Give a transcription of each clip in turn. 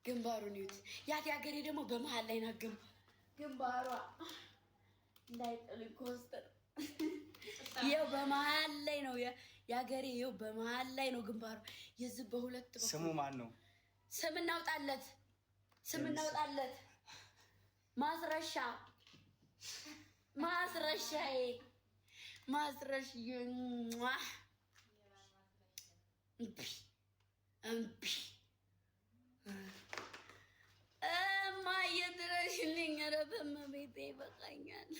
ግንባሩን ይዩት። ያት ያገሬ ደግሞ በመሃል ላይ ናት ግንባሯ እንዳይጥልኝ ኮስተር ይኸው በመሃል ላይ ነው ያገሬ። ይኸው በመሃል ላይ ነው ግንባሩ። የዚህ በሁለት በኩል ስሙ ማን ነው? ስም እናውጣለት። ማስረሻዬ እምቢ እማዬ ድረሽልኝ። ኧረ በእመቤቴ ይበቃኛል።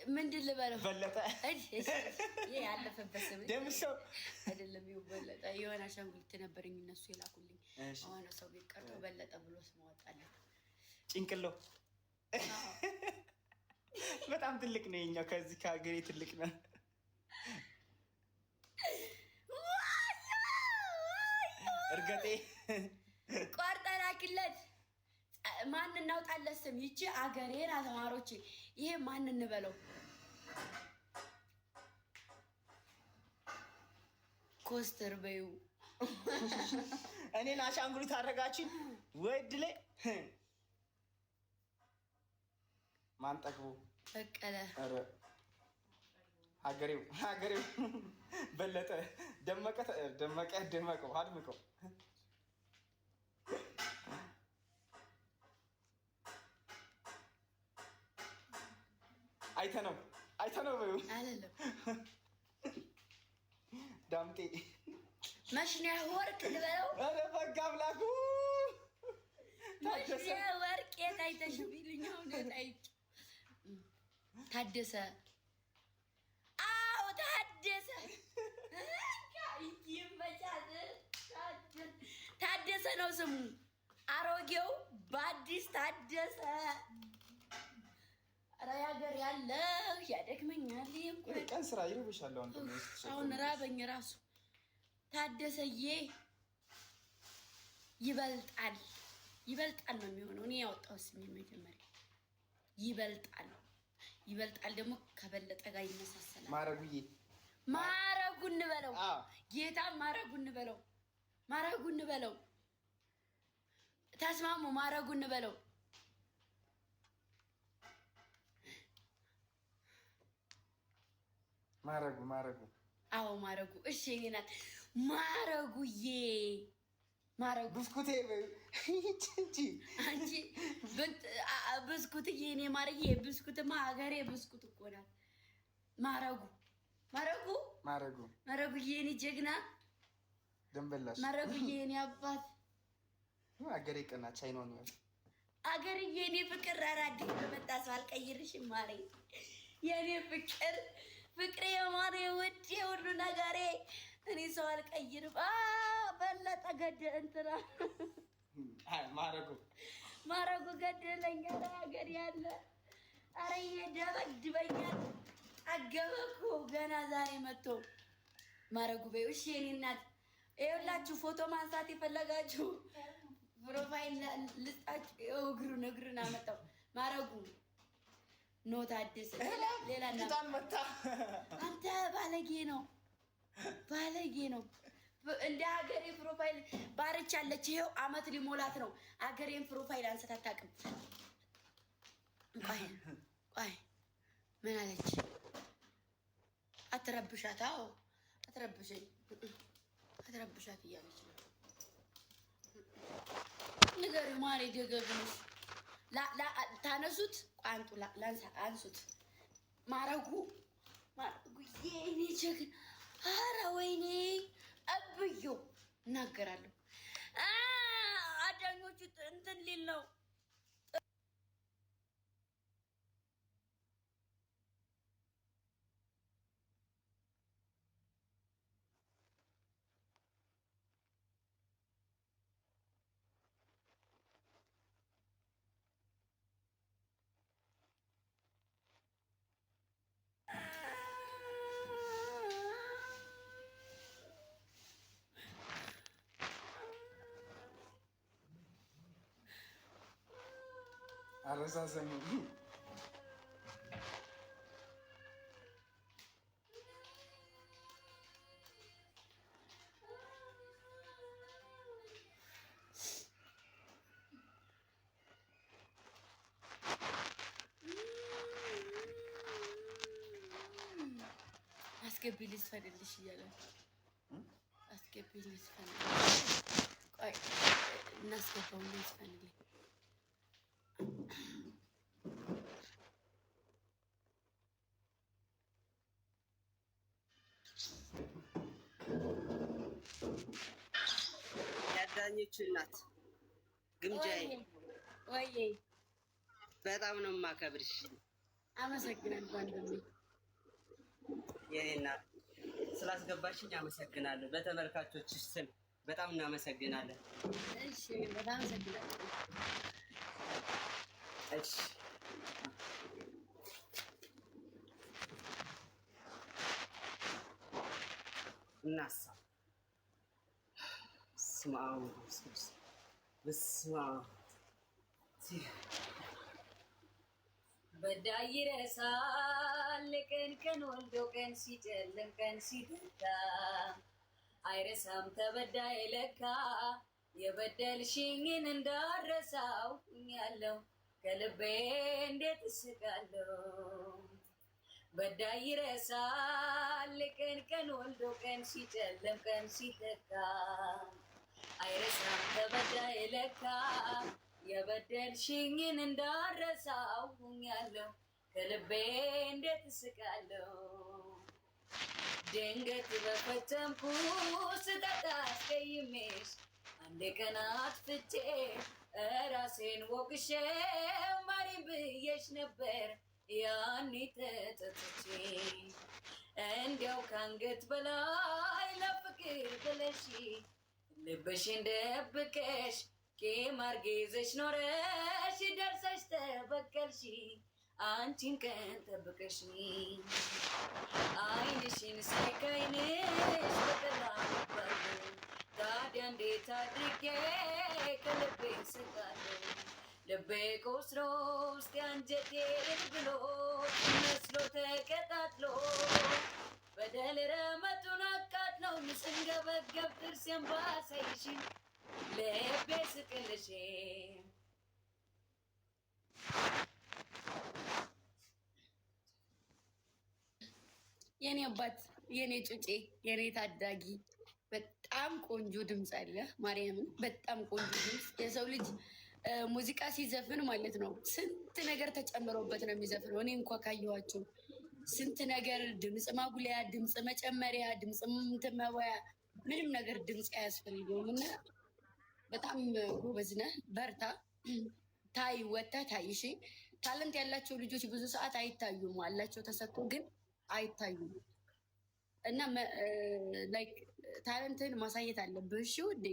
ምንድን ልበለው? በለጠ ያለፈበት ስም ደምሰው አይደለም። ይኸው በለጠ የሆነ አሻንጉሊት ነበረኝ እነሱ የላኩልኝ። የሆነ ሰው ቤት ቀርቶ በለጠ ብሎ ስም አወጣለት። ጭንቅሎ በጣም ትልቅ ነው የኛው። ከዚህ ከሀገሬ ትልቅ ነው። እርገጤ ቆርጠ ላኪለት። ማን እናውጣለት ስም? ይቺ አገሬን ተማሪዎች፣ ይሄ ማን እንበለው? ኮስተር በይው። እኔን አሻንጉሊት አደረጋችን ወይ ድሌ። ማን ጠግቦ በቀለ። ሀገሬው በለጠ ደመቀው አድምቀው። አይተነው በይው። አይደለም ዳምጤ መሽኛ ወርቅ ልበለው። ኧረ በጋ አምላኩ መሽኛ ወርቅ የታይተሽ ቢልኝ አሁን የታይች ታደሰ። አዎ ታደሰ ታደሰ ነው ስሙ። አሮጌው በአዲስ ታደሰ። ኧረ ያገር ያለህ ያደክመኛል። ቀን ስራ ይርብሻል። አሁን ራበኝ ራሱ። ታደሰዬ ይበልጣል ነው የሚሆነው። እኔ ያወጣው ስም መጀመሪያ ይበልጣል ደግሞ ከበለጠ ጋር ይመሳሰላል። ማረጉ እንበለው። ጌታ ማረጉ እንበለው። ተስማሙ። ማረጉ እንበለው። ማረጉ አዎ ማረጉ። እሺ እኔ ናት ማረጉ ብስኩቴ እንጂ አንቺ ብስኩትዬ። እኔ ማርዬ ብስኩትማ ሀገሬ ብስኩት እኮ ናት። ማረጉዬ እኔ ጀግና ደንበላሽ። ማረጉዬ እኔ አባት አገሬ ቀና ቻይና ነው አገርዬ እኔ ፍቅር። አራዲ በመጣ ሰው አልቀይርሽም ማሬ። የኔ ፍቅሬ የማሬ ውድ የሁሉ ነገሬ። እኔ ሰው አልቀይርም። በለጠ እንትና ማረጉ ገደለኝ። ኧረ ሀገር ያለ ኧረ ይሄ ደበድበኛል። ጠገበ እኮ ገና ዛሬ መጥቶ ማረጉ በይው። እሺ የኔ እናት ይኸውላችሁ፣ ፎቶ ማንሳት የፈለጋችሁ ፕሮፋይል ልስጣችሁ። እግሩን አመጣው ማረጉ ኖ ታደሰ። ሌላ አንተ ባለጌ ነው። እንደ ሀገሬ ፕሮፋይል ባርቻለች። ይሄው አመት ሊሞላት ነው። ሀገሬን ፕሮፋይል አንስታ አታውቅም። ቆይ ምን አለች? አትረብሻት። አዎ አትረብሻት እያለች ነው። ንገሪው ማሬ ደገግነሽ ታነሱት። ቋንጡ አንሱት። ማረጉ የኔ ጀግና። ኧረ ወይኔ እብዮ እናገራለሁ። አዳኞቹ እንትን ሊል ነው። አረሳሰሙ አስገቢ ልስፈልልሽ እያለ አስገቢ ልስፈልልሽ። ቆይ እናስገባው ልስፈልልኝ። ያዳኞቹ እናት ግምጃዬ ወይ በጣም ነው የማከብርሽ። አመሰግናለሁ ወንድሜ። የኔ እናት ስላስገባሽኝ አመሰግናለሁ። በተመልካቾችሽ ስም በጣም እናመሰግናለን። እሺ በጣም አመሰግናለሁ። እሺ እናሳ ስማው በዳይ ይረሳል ቀን ቀን ወልዶ ቀን ሲጨልም ቀን ሲተካ አይረሳም ተበዳይ ለካ የበደልሽኝን እንዳረሳው ያለው ከልቤ እንዴት እስቃለሁ። በዳይ ይረሳል ቀን ቀን ወልዶ ቀን ሲጨልም ቀን ሲተካ አይረሳም ተበዳይ ለካ የበደልሽኝን እንዳረሳው ያለው ከልቤ እንዴት እስቃለሁ። ድንገት በፈጸምኩ ስህተት አስቀይሜሽ አንድ ቀን አጥፍቼ ራሴን ወቅሼ ማሪ ብዬሽ ነበር ያኔ ተጸጽቼ። እንዲያው ከአንገት በላይ ለፍቅር ብለሽ ልብሽን ደብቀሽ ቂም አርጌዘሽ ኖረሽ ደርሰሽ ተበቀልሽ አንቺን ቀን ጠብቀሽ አይንሽን ሳይ ከዓይንሽ በቀላሉ ባለው ታዲያ እንዴት አድርጌ ከልቤ ስቃለሁ። ልቤ ቆስሎ ውስጥ አንጀቴ ብሎ መስሎ ተቀጣጥሎ በደል ረመቱን አቃጥለው ስንገበገብ ጥርሴን ባሳይሽ ልቤ ስቅልሽ። የኔ አባት የኔ ጩጬ የኔ ታዳጊ በጣም ቆንጆ ድምፅ አለ። ማርያምን በጣም ቆንጆ ድምፅ። የሰው ልጅ ሙዚቃ ሲዘፍን ማለት ነው ስንት ነገር ተጨምሮበት ነው የሚዘፍነው። እኔ እንኳ ካየኋቸው ስንት ነገር ድምፅ ማጉሊያ፣ ድምፅ መጨመሪያ፣ ድምፅ እንትን መባያ ምንም ነገር ድምፅ አያስፈልገውም። እና በጣም ጎበዝ ነህ፣ በርታ። ታይ ወጥተህ ታይ። እሺ ታለንት ያላቸው ልጆች ብዙ ሰዓት አይታዩም፣ አላቸው ተሰጥቶ ግን አይታዩም። እና ላይክ ታለንትን ማሳየት አለብህ። እሺ ውዴ።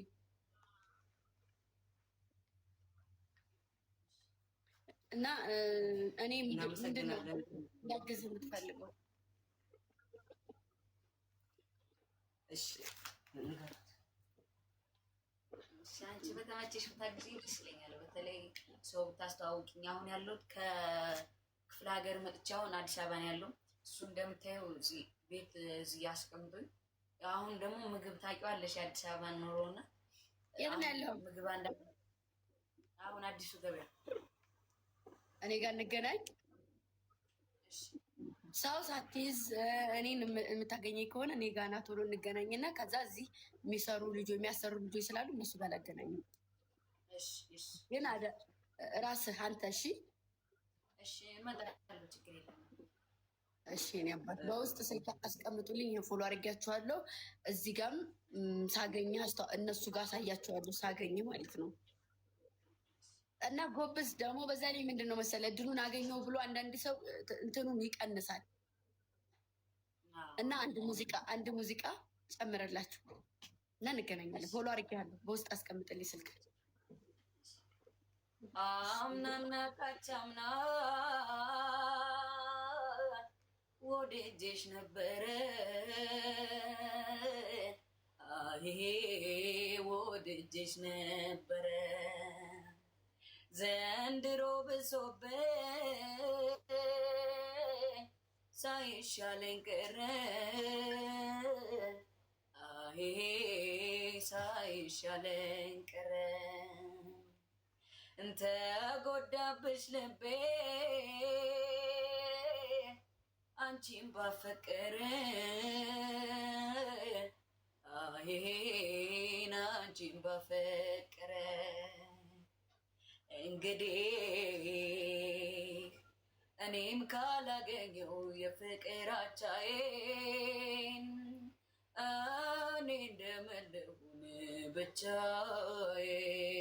እና እኔ ምንድን ነው እንዳግዝ የምትፈልገው? እሺ አንቺ በተመቸሽ ብታግዢኝ ደስ ይለኛል። በተለይ ሰው ብታስተዋውቂኝ። አሁን ያለሁት ከክፍለ ሀገር መጥቼ አሁን አዲስ አበባ ነው ያለው። እሱ እንደምታየው እዚህ ቤት እዚህ ያስቀምጡኝ። አሁን ደግሞ ምግብ ታውቂዋለሽ የአዲስ አበባ ኑሮና የት ነው ያለው ምግብ? አሁን አዲሱ ገበያ እኔ ጋር እንገናኝ። ሰው ሳትይዝ እኔን የምታገኘኝ ከሆነ እኔ ጋር ና ቶሎ እንገናኝና ከዛ እዚህ የሚሰሩ ልጆች የሚያሰሩ ልጆች ስላሉ እነሱ ጋር ላገናኝ። ግን ራስህ አንተ እሺ፣ እሺ እመጣለሁ፣ ችግር የለም። እሺ እኔ አባት በውስጥ ስልክ አስቀምጡልኝ፣ ፎሎ አድርጊያችኋለሁ። እዚህ ጋርም ሳገኝ እነሱ ጋር አሳያችኋለሁ ሳገኝ ማለት ነው። እና ጎበዝ ደግሞ በዛ ላይ ምንድን ነው መሰለህ እድሉን አገኘው ብሎ አንዳንድ ሰው እንትኑን ይቀንሳል። እና አንድ ሙዚቃ ጨምረላችሁ እና እንገናኛለን። ፎሎ አድርጌያለሁ፣ በውስጥ አስቀምጥልኝ ስልክ። አምናና ካቻምና ወደጄሽ ነበረ ይሄ ወደጄሽ ነበረ ዘንድሮ ብሶብኝ ሳይሻለኝ ቀረ ይሄ ሳይሻለኝ ቀረ እንተ ጎዳብሽ ልቤ አንቺን ባፈቀረ አይሄን አንቺን ባፈቀረ እንግዲህ እኔም ካላገኘው የፍቅር አቻዬን እኔ እንደምን ልሁን ብቻዬን